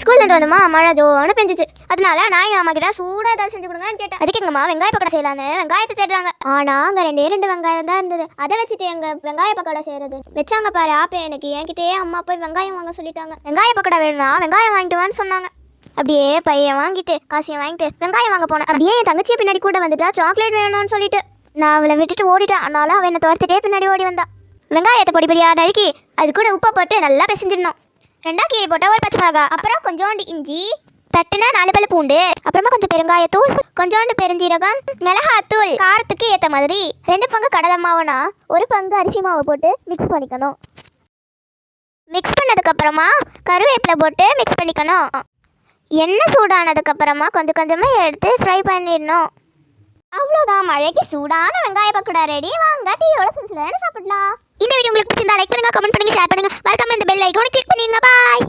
ஸ்கூல்லேருந்து வந்தோமா மழை ஜோன்னு பெஞ்சிச்சு. அதனால நான் எங்கள் அம்மா கிட்ட சூடாக ஏதாவது செஞ்சு கொடுங்கன்னு கேட்டேன். அதுக்கு எங்கள் அம்மா வெங்காய பக்கோடா செய்யலான்னு வெங்காயத்தை தேடுறாங்க. ஆனால் அங்கே ரெண்டு வெங்காயம் தான் இருந்தது. அதை வச்சுட்டு எங்கள் வெங்காய பக்கோடா செய்கிறது வச்சாங்க பாரு ஆப்பே. எனக்கு என்கிட்டயே அம்மா போய் வெங்காயம் வாங்க சொல்லிட்டாங்க. வெங்காய பக்கோடா வேணும்னா வெங்காயம் வாங்கிட்டு வான்னு சொன்னாங்க. அப்படியே பையன் வாங்கிட்டு காசையும் வாங்கிட்டு வெங்காயம் வாங்க போனேன். அப்படியே என் தங்கச்சியை பின்னாடி கூட வந்துட்டா சாக்லேட் வேணும்னு சொல்லிட்டு. நான் அவளை விட்டுட்டு ஓடிட்டேன். அதனால அவன் என்னை துரத்துட்டே பின்னாடி ஓடி வந்தா. வெங்காயத்தை பொடி பொடியாக நறுக்கி அது கூட உப்பை போட்டு நல்லா பிசைஞ்சிடணும். 2 கீரை போட்டால் ஒரு பச்சை மிளகா, அப்புறம் கொஞ்சோண்டு இஞ்சி, தட்டுனா 4 பல் பூண்டு, அப்புறமா கொஞ்சம் பெருங்காயத்தூள், கொஞ்சோண்டு பெருஞ்சீரகம், மிளகாத்தூள், காரத்துக்கு ஏற்ற மாதிரி 2 பங்கு கடலை மாவுனா 1 பங்கு அரிசி மாவு போட்டு மிக்ஸ் பண்ணிக்கணும். மிக்ஸ் பண்ணதுக்கப்புறமா கருவேப்பிலை போட்டு மிக்ஸ் பண்ணிக்கணும். எண்ணெய் சூடானதுக்கப்புறமா கொஞ்சம் கொஞ்சமாக எடுத்து ஃப்ரை பண்ணிடணும். அவ்வளோதான், மழைக்கு சூடான வெங்காய பக்கோடா ரெடி. வாங்க டீயோட சில சாப்பிடலாம். இந்த வீடியோ உங்களுக்கு பிடிச்சிருந்தா லைக் பண்ணுங்க, கமெண்ட் பண்ணுங்க, ஷேர் பண்ணுங்க. மறக்காம இந்த பெல் ஐகானை கிளிக் பண்ணிடுங்க. பாய்.